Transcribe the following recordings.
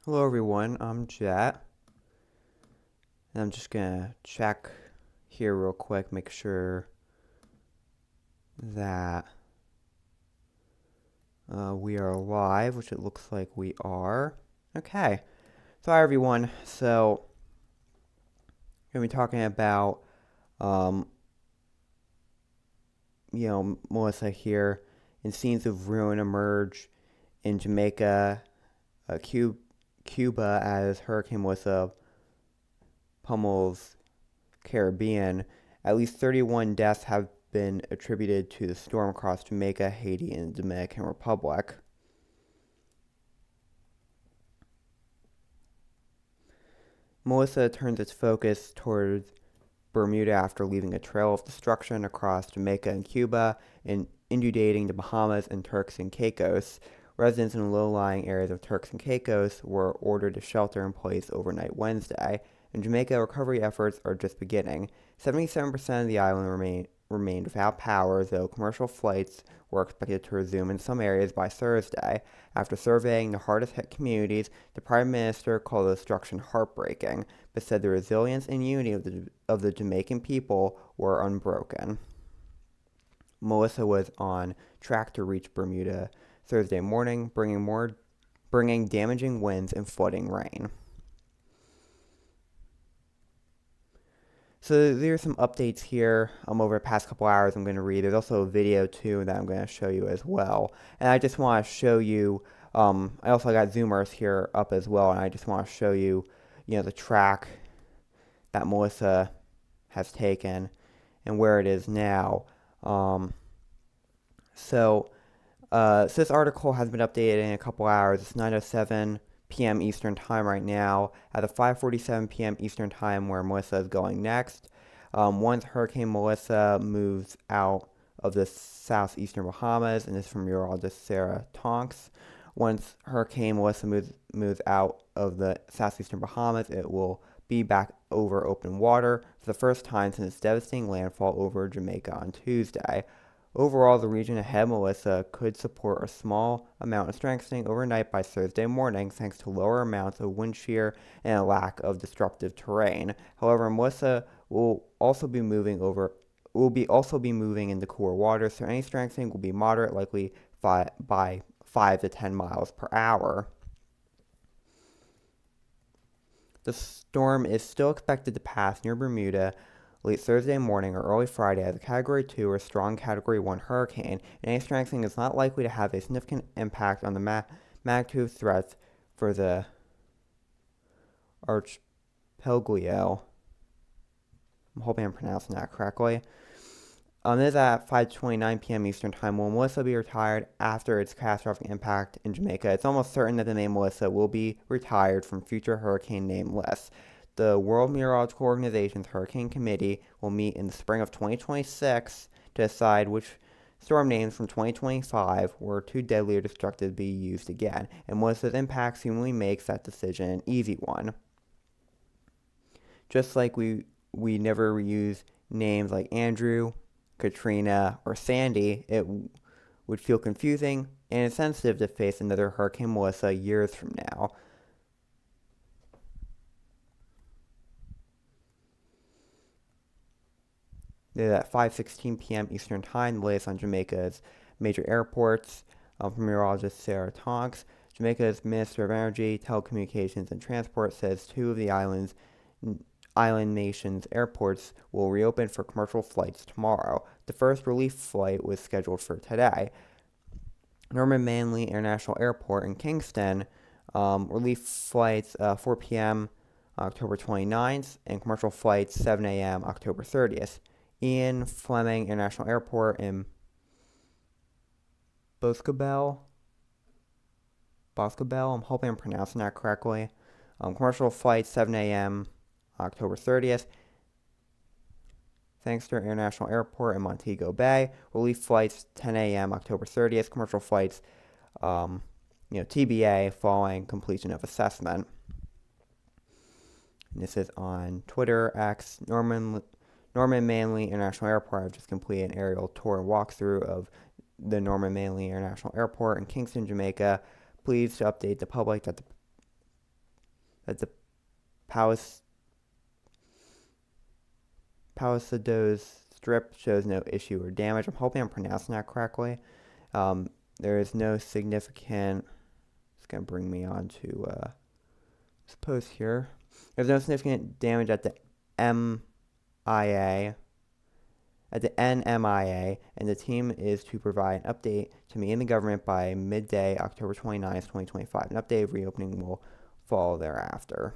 Hello everyone, I'm Jet, and I'm just gonna check here real quick, make sure that we are live, which it looks like we are. Okay, so hi everyone. So we're gonna be talking about, um, Melissa here, and scenes of ruin emerge in Jamaica, Cuba as Hurricane Melissa pummels Caribbean. At least 31 deaths have been attributed to the storm across Jamaica, Haiti, and the Dominican Republic. Melissa turns its focus toward Bermuda after leaving a trail of destruction across Jamaica and Cuba and inundating the Bahamas and Turks and Caicos. Residents in low-lying areas of Turks and Caicos were ordered to shelter in place overnight Wednesday. In Jamaica, recovery efforts are just beginning. 77% of the island remained without power, though commercial flights were expected to resume in some areas by Thursday. After surveying the hardest hit communities, the Prime Minister called the destruction heartbreaking, but said the resilience and unity of the Jamaican people were unbroken. Melissa was on track to reach Bermuda Thursday morning, bringing damaging winds and flooding rain. So there's some updates here over the past couple hours I'm going to read. There's also a video too that I'm going to show you as well. And I just want to show you, I also got zoomers here up as well, and I just want to show you, the track that Melissa has taken and where it is now. So this article has been updated in a couple hours. It's 9:07 p.m. Eastern Time right now, at the 5:47 p.m. Eastern Time where Melissa is going next. Once Hurricane Melissa moves out of the southeastern Bahamas, and this is from meteorologist Sarah Tonks. Once Hurricane Melissa moves out of the southeastern Bahamas, it will be back over open water for the first time since its devastating landfall over Jamaica on Tuesday. Overall, the region ahead of Melissa could support a small amount of strengthening overnight by Thursday morning thanks to lower amounts of wind shear and a lack of disruptive terrain. However, Melissa will also be moving into cooler waters, so any strengthening will be moderate, likely by 5 to 10 miles per hour. The storm is still expected to pass near Bermuda late Thursday morning or early Friday as a Category 2 or strong Category 1 hurricane, and any strengthening is not likely to have a significant impact on the magnitude threats for the archipelago. I'm hoping I'm pronouncing that correctly. This is at 5:29 p.m. Eastern Time. Will Melissa be retired after its catastrophic impact in Jamaica? It's almost certain that the name Melissa will be retired from future hurricane name lists. The World Meteorological Organization's Hurricane Committee will meet in the spring of 2026 to decide which storm names from 2025 were too deadly or destructive to be used again, and Melissa's impact seemingly makes that decision an easy one. Just like we never use names like Andrew, Katrina, or Sandy, it would feel confusing and insensitive to face another Hurricane Melissa years from now. It is at 5:16 p.m. Eastern Time. The latest on Jamaica's major airports from meteorologist Sarah Tonks. Jamaica's Minister of Energy, Telecommunications, and Transport says two of the island nation's airports will reopen for commercial flights tomorrow. The first relief flight was scheduled for today. Norman Manley International Airport in Kingston, relief flights 4 p.m. October 29th, and commercial flights 7 a.m. October 30th. Ian Fleming International Airport in Boscobel. I'm hoping I'm pronouncing that correctly. Commercial flights 7 a.m. October 30th. Thankster International Airport in Montego Bay. Relief flights 10 a.m. October 30th. Commercial flights, TBA following completion of assessment. And this is on Twitter, X, Norman Manley International Airport. I've just completed an aerial tour and walkthrough of the Norman Manley International Airport in Kingston, Jamaica. Please to update the public that that the Palisadoes strip shows no issue or damage. I'm hoping I'm pronouncing that correctly. There is no significant. It's gonna bring me on to this post here. There's no significant damage at the MIA. At the NMIA, and the team is to provide an update to me and the government by midday, October 29th, 2025. An update of reopening will follow thereafter.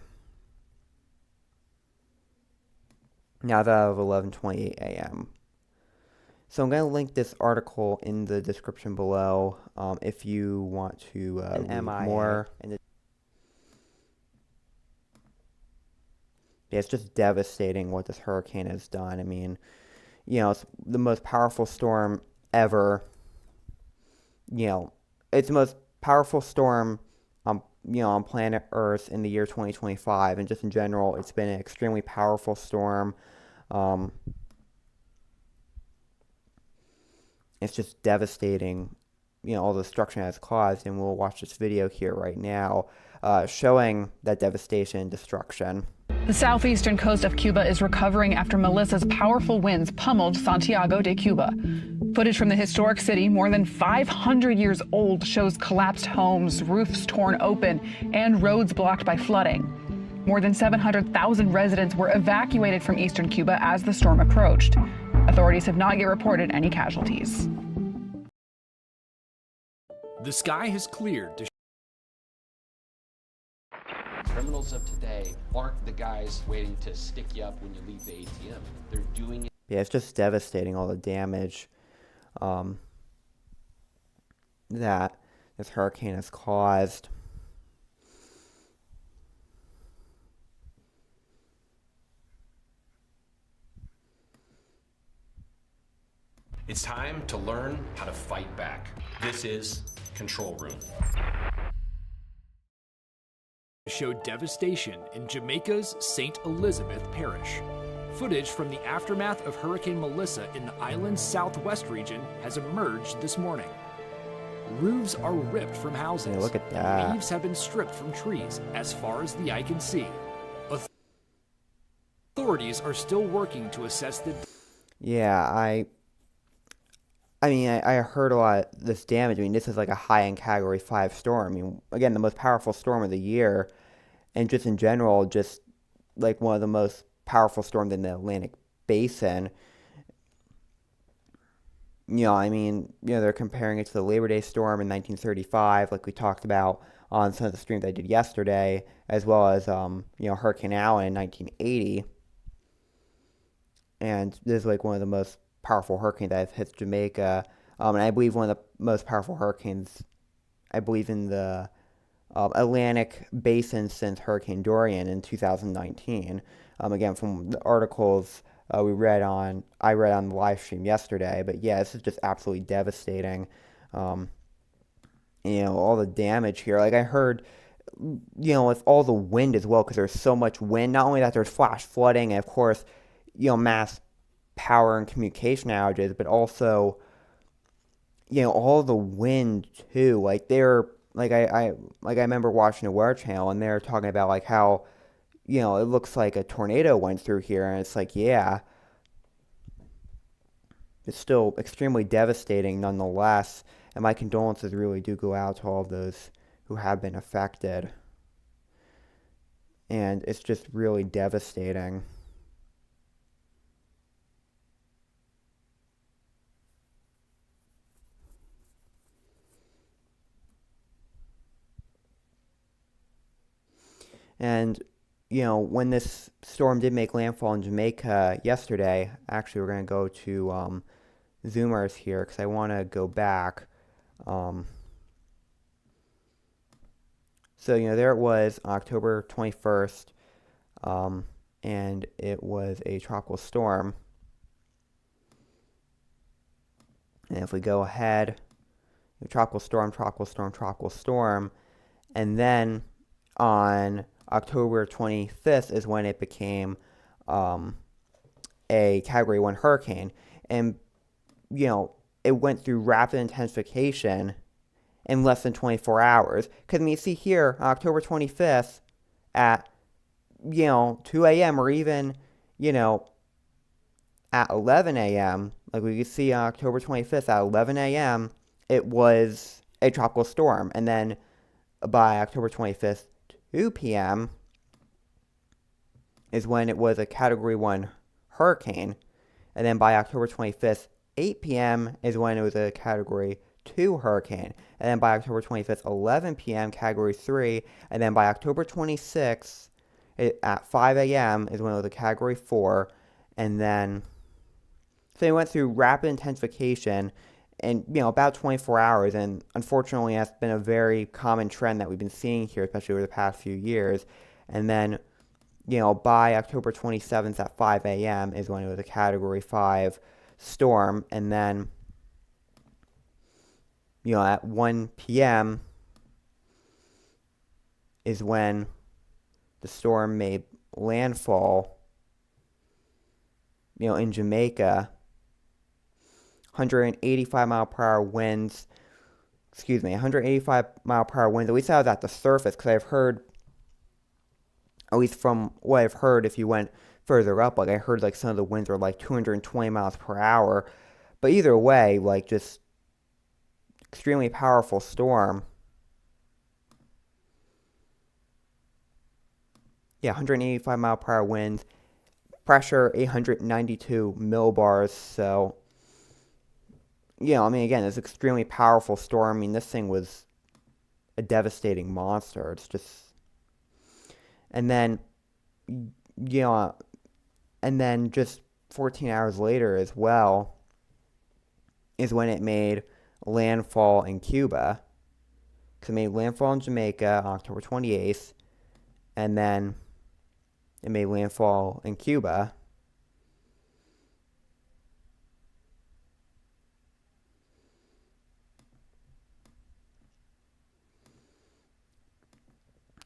Now that of 11:28 a.m. So I'm going to link this article in the description below if you want to read more. Yeah, it's just devastating what this hurricane has done. I mean, it's the most powerful storm ever. It's the most powerful storm on planet Earth in the year 2025, and just in general, it's been an extremely powerful storm. It's just devastating, all the destruction it has caused, and we'll watch this video here right now, showing that devastation and destruction. The southeastern coast of Cuba is recovering after Melissa's powerful winds pummeled Santiago de Cuba. Footage from the historic city, more than 500 years old, shows collapsed homes, roofs torn open, and roads blocked by flooding. More than 700,000 residents were evacuated from eastern Cuba as the storm approached. Authorities have not yet reported any casualties. The sky has cleared to Criminals of today aren't the guys waiting to stick you up when you leave the ATM. They're doing it. Yeah, it's just devastating, all the damage that this hurricane has caused. It's time to learn how to fight back. This is Control Room. Showed devastation in Jamaica's St. Elizabeth Parish. Footage from the aftermath of Hurricane Melissa in the island's southwest region has emerged this morning. Roofs are ripped from houses. Yeah, look at that. Leaves have been stripped from trees as far as the eye can see. Authorities are still working to assess the... Yeah, I heard a lot of this damage. I mean, this is like a high-end Category 5 storm. I mean, again, the most powerful storm of the year, and just in general, just like one of the most powerful storms in the Atlantic Basin. They're comparing it to the Labor Day storm in 1935, like we talked about on some of the streams I did yesterday, as well as, Hurricane Allen in 1980. And this is like one of the most powerful hurricanes that have hit Jamaica, and I believe one of the most powerful hurricanes, I believe, in the Atlantic Basin since Hurricane Dorian in 2019. Again, from the articles I read on the live stream yesterday. But yeah, this is just absolutely devastating. All the damage here. Like I heard, with all the wind as well, because there's so much wind. Not only that, there's flash flooding, and of course, mass power and communication outages, but also, all the wind too. Like I remember watching a Weather Channel, and they're talking about like how, it looks like a tornado went through here, and it's like, yeah, it's still extremely devastating nonetheless. And my condolences really do go out to all of those who have been affected. And it's just really devastating. And, when this storm did make landfall in Jamaica yesterday, actually we're going to go to Zoomers here because I want to go back. So, there it was, October 21st, and it was a tropical storm. And if we go ahead, tropical storm, and then on October 25th is when it became a Category 1 hurricane. And, it went through rapid intensification in less than 24 hours. Because, see here, on October 25th at, 2 a.m. or even, at 11 a.m., like we could see on October 25th at 11 a.m., it was a tropical storm. And then by October 25th, 2 p.m., is when it was a Category 1 hurricane. And then by October 25th, 8 p.m. is when it was a Category 2 hurricane. And then by October 25th, 11 p.m., Category 3. And then by October 26th, at 5 a.m. is when it was a Category 4. And then, so they went through rapid intensification in, about 24 hours. And unfortunately, that's been a very common trend that we've been seeing here, especially over the past few years. And then, by October 27th at 5 a.m. is when it was a Category 5 storm. And then, at 1 p.m. is when the storm made landfall, in Jamaica. 185 mile per hour winds, 185 mile per hour winds. At least that was at the surface, because I've heard, at least from what I've heard, if you went further up, like I heard like some of the winds were like 220 miles per hour. But either way, like just extremely powerful storm. Yeah, 185 mile per hour winds. Pressure 892 millibars. So, again, it's an extremely powerful storm. This thing was a devastating monster. It's just, and then, and then just 14 hours later as well is when it made landfall in Cuba. Because it made landfall in Jamaica on October 28th, and then it made landfall in Cuba.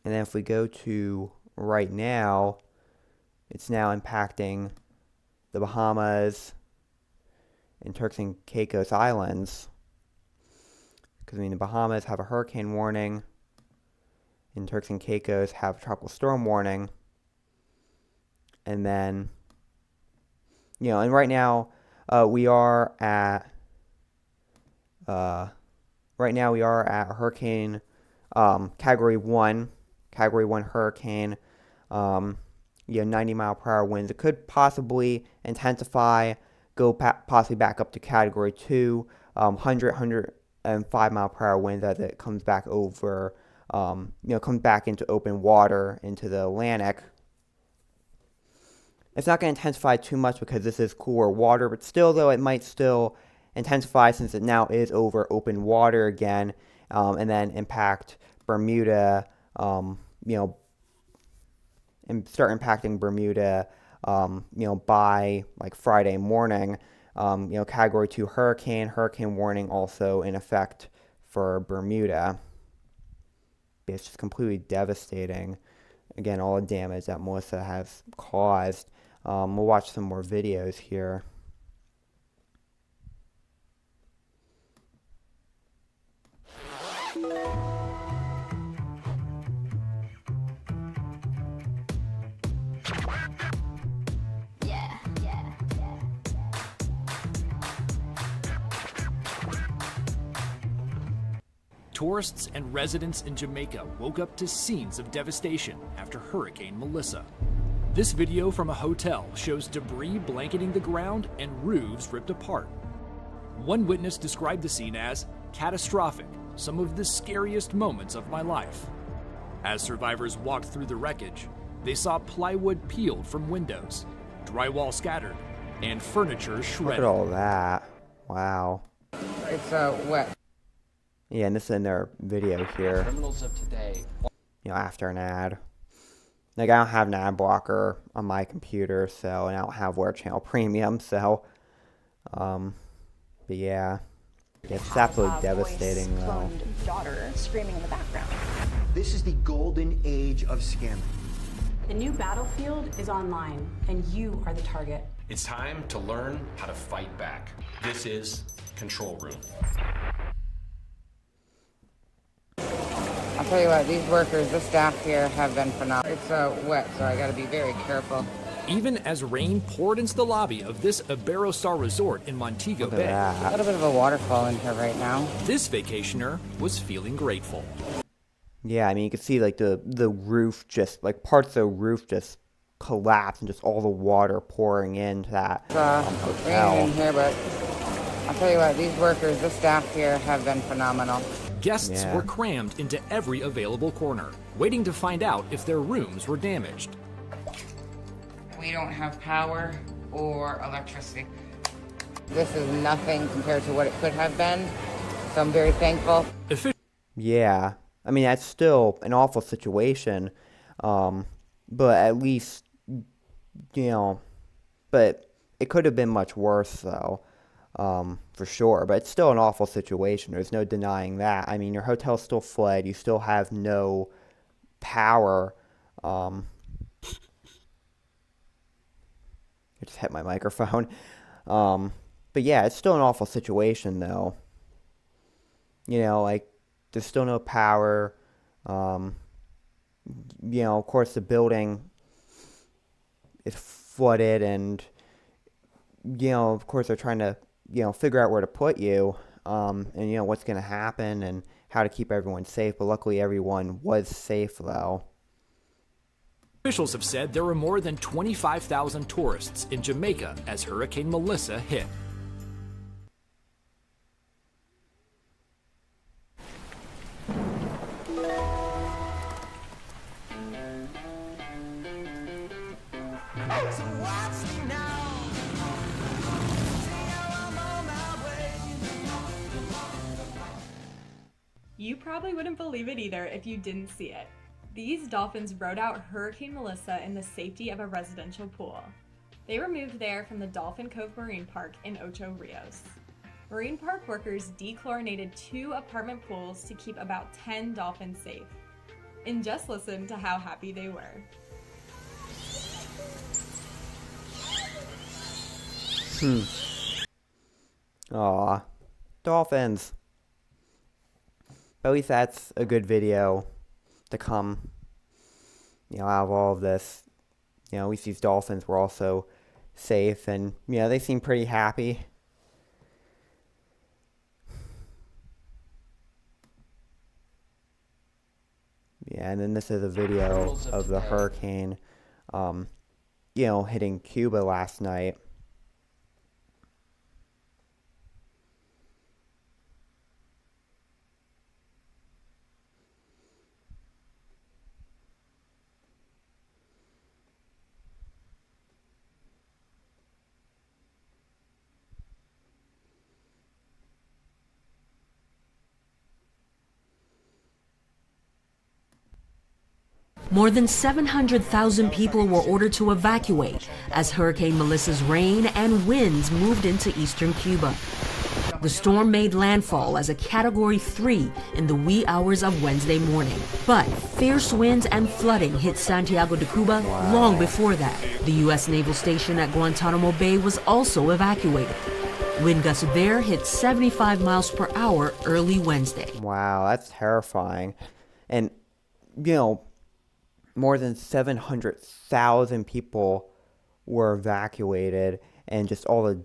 And then if we go to right now, it's now impacting the Bahamas and Turks and Caicos Islands. Because, the Bahamas have a hurricane warning, and Turks and Caicos have a tropical storm warning. And then, and right now, we are at hurricane, Category 1 hurricane, 90 mile per hour winds. It could possibly intensify, go possibly back up to Category 2, 105 mile per hour winds as it comes back over, comes back into open water, into the Atlantic. It's not going to intensify too much because this is cooler water, but still, though, it might still intensify since it now is over open water again, and then impact Bermuda, and start impacting Bermuda, by like Friday morning. Category 2 hurricane warning also in effect for Bermuda. It's just completely devastating. Again, all the damage that Melissa has caused. We'll watch some more videos here. Tourists and residents in Jamaica woke up to scenes of devastation after Hurricane Melissa. This video from a hotel shows debris blanketing the ground and roofs ripped apart. One witness described the scene as catastrophic, some of the scariest moments of my life. As survivors walked through the wreckage, they saw plywood peeled from windows, drywall scattered, and furniture shredded. Look at all that. Wow. It's wet. Yeah, and this is in their video here. Criminals of today. After an ad. Like, I don't have an ad blocker on my computer, so, and I don't have Wear Channel Premium, so, but yeah. It's absolutely devastating, though. Daughter screaming in the background. This is the golden age of scamming. The new battlefield is online, and you are the target. It's time to learn how to fight back. This is Control Room. I'll tell you what, these workers, the staff here have been phenomenal. It's wet, so I gotta be very careful. Even as rain poured into the lobby of this Iberostar resort in Montego Bay, A little bit of a waterfall in here right now. this vacationer was feeling grateful. Yeah, I mean, you can see like the roof just, like parts of the roof just collapse and just all the water pouring into that hotel. Raining in here, but I'll tell you what, these workers, the staff here have been phenomenal. Guests were crammed into every available corner, waiting to find out if their rooms were damaged. We don't have power or electricity. This is nothing compared to what it could have been, so I'm very thankful. Yeah, I mean, that's still an awful situation, but at least, but it could have been much worse, though, for sure. But it's still an awful situation. There's no denying that. I mean, your hotel's still flooded. You still have no power. I just hit my microphone. But yeah, it's still an awful situation, though. Like, there's still no power. Of course, the building is flooded, and, of course, they're trying to, figure out where to put you, and, what's going to happen, and how to keep everyone safe. But luckily, everyone was safe, though. Officials have said there were more than 25,000 tourists in Jamaica as Hurricane Melissa hit. You probably wouldn't believe it either if you didn't see it. These dolphins rode out Hurricane Melissa in the safety of a residential pool. They were moved there from the Dolphin Cove Marine Park in Ocho Rios. Marine Park workers dechlorinated 2 apartment pools to keep about 10 dolphins safe. And just listen to how happy they were. Aw, dolphins. But at least that's a good video to come, out of all of this. At least these dolphins were also safe, and, they seem pretty happy. Yeah, and then this is a video of the hurricane, hitting Cuba last night. More than 700,000 people were ordered to evacuate as Hurricane Melissa's rain and winds moved into eastern Cuba. The storm made landfall as a Category 3 in the wee hours of Wednesday morning. But fierce winds and flooding hit Santiago de Cuba long before that. The U.S. naval station at Guantanamo Bay was also evacuated. Wind gusts there hit 75 miles per hour early Wednesday. Wow, that's terrifying. And, more than 700,000 people were evacuated, and just all the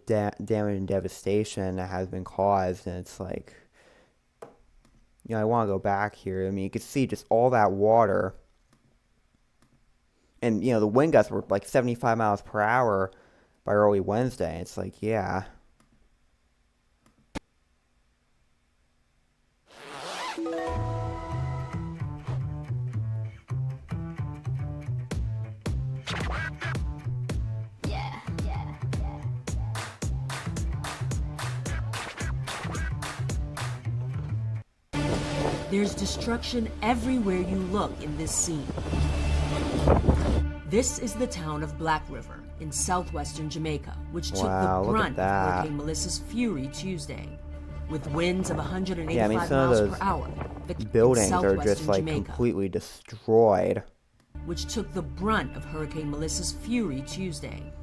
damage and devastation that has been caused. And it's like, I want to go back here. I mean, you could see just all that water. And, the wind gusts were like 75 miles per hour by early Wednesday. It's like, yeah. There's destruction everywhere you look in this scene. This is the town of Black River in southwestern Jamaica, which took the brunt of Hurricane Melissa's fury Tuesday. With winds of 185 miles per hour, the buildings are just like completely destroyed. Which took the brunt of Hurricane Melissa's fury Tuesday.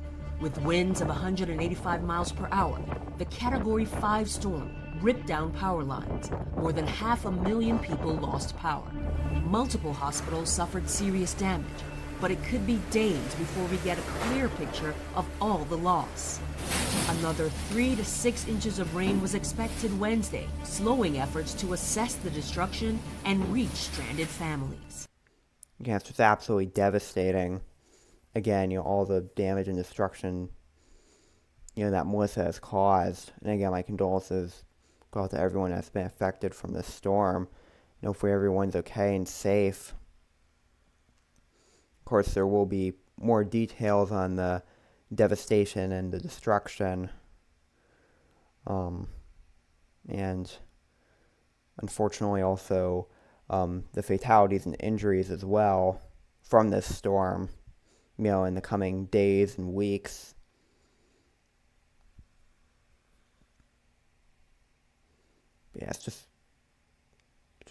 With winds of 185 miles per hour, the Category 5 storm ripped down power lines. More than 500,000 people lost power. Multiple hospitals suffered serious damage, but it could be days before we get a clear picture of all the loss. Another 3 to 6 inches of rain was expected Wednesday, slowing efforts to assess the destruction and reach stranded families. Yeah, it's just absolutely devastating. Again, all the damage and destruction, that Melissa has caused. And again, my condolences go out to everyone that's been affected from this storm. Hopefully everyone's okay and safe. Of course, there will be more details on the devastation and the destruction. And unfortunately also the fatalities and injuries as well from this storm, in the coming days and weeks. Yeah, it's just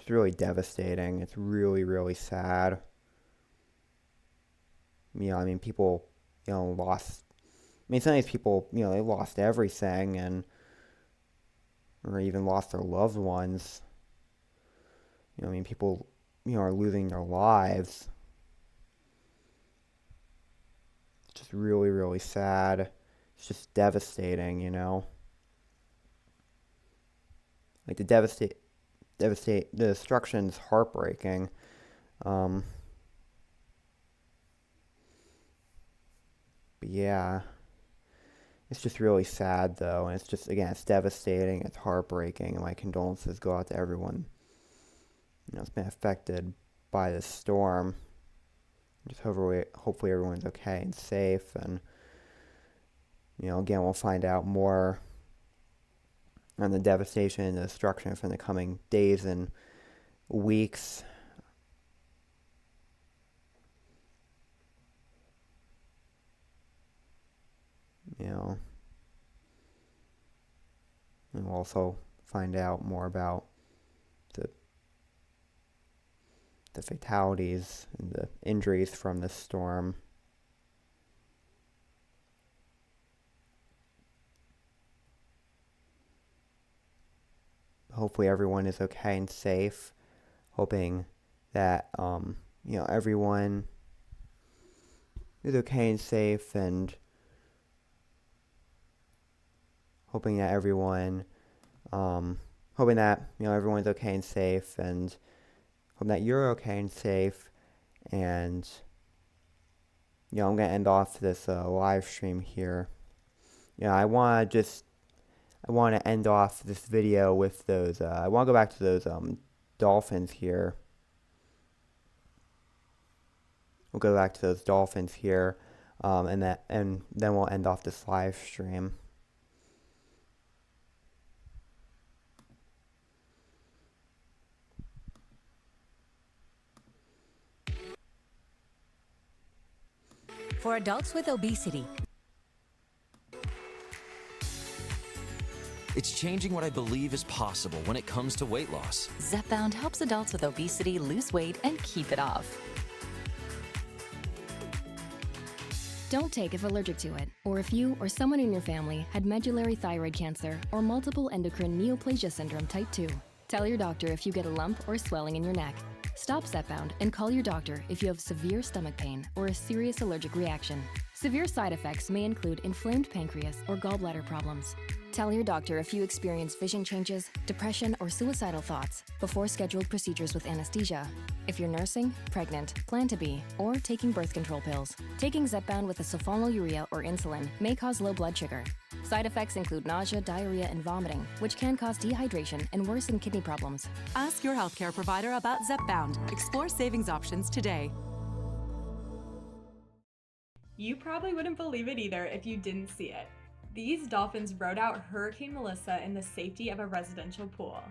really devastating. It's really, really sad. People, lost. Some of these people, they lost everything or even lost their loved ones. People, are losing their lives. It's just really, really sad. It's just devastating, Like the the destruction's heartbreaking. But yeah, it's just really sad though, and it's devastating, it's heartbreaking, and my condolences go out to everyone, it's been affected by this storm. Just hopefully everyone's okay and safe, and, again, we'll find out more on the devastation and the destruction from the coming days and weeks. And we'll also find out more about the fatalities and the injuries from this storm. Hopefully everyone is okay and safe. Hoping that, everyone is okay and safe, and hoping that everyone's okay and safe, and hoping that you're okay and safe. And, I'm going to end off this live stream here. I want to end off this video with those, I want to go back to those dolphins here. We'll go back to those dolphins here, and then we'll end off this live stream. For adults with obesity, it's changing what I believe is possible when it comes to weight loss. Zepbound helps adults with obesity lose weight and keep it off. Don't take if allergic to it, or if you or someone in your family had medullary thyroid cancer or multiple endocrine neoplasia syndrome type 2. Tell your doctor if you get a lump or swelling in your neck. Stop Zepbound and call your doctor if you have severe stomach pain or a serious allergic reaction. Severe side effects may include inflamed pancreas or gallbladder problems. Tell your doctor if you experience vision changes, depression, or suicidal thoughts before scheduled procedures with anesthesia. If you're nursing, pregnant, plan to be, or taking birth control pills. Taking Zepbound with a sulfonylurea or insulin may cause low blood sugar. Side effects include nausea, diarrhea, and vomiting, which can cause dehydration and worsen kidney problems. Ask your healthcare provider about Zepbound. Explore savings options today. You probably wouldn't believe it either if you didn't see it. These dolphins rode out Hurricane Melissa in the safety of a residential pool.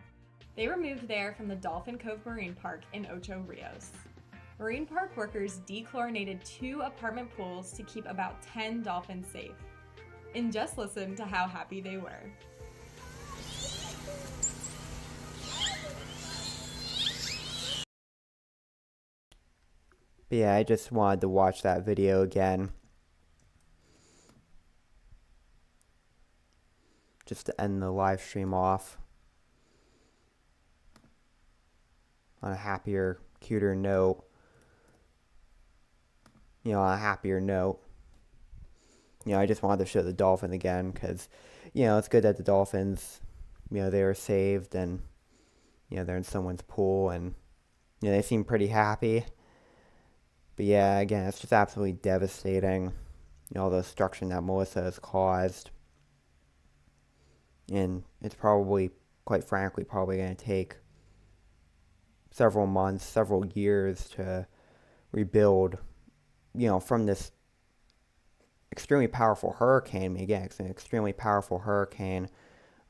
They were moved there from the Dolphin Cove Marine Park in Ocho Rios. Marine Park workers dechlorinated 2 apartment pools to keep about 10 dolphins safe. And just listen to how happy they were. But yeah, I just wanted to watch that video again, just to end the live stream off. on a happier, cuter note. On a happier note. I just wanted to show the dolphin again because, it's good that the dolphins, they were saved and, they're in someone's pool and, they seem pretty happy. But yeah, again, it's just absolutely devastating, all the destruction that Melissa has caused. And it's probably, quite frankly, probably going to take several months, several years to rebuild, from this extremely powerful hurricane. I mean, again, it's an extremely powerful hurricane.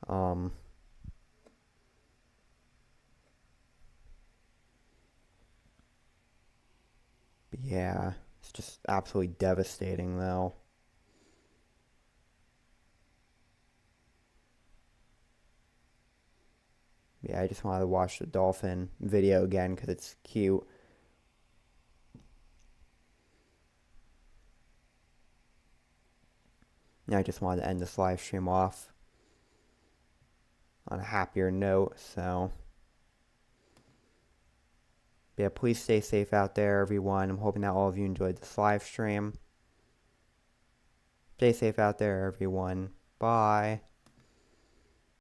But yeah, it's just absolutely devastating, though. Yeah, I just wanted to watch the dolphin video again because it's cute. And I just wanted to end this live stream off on a happier note, so yeah, please stay safe out there, everyone. I'm hoping that all of you enjoyed this live stream. Stay safe out there, everyone. Bye.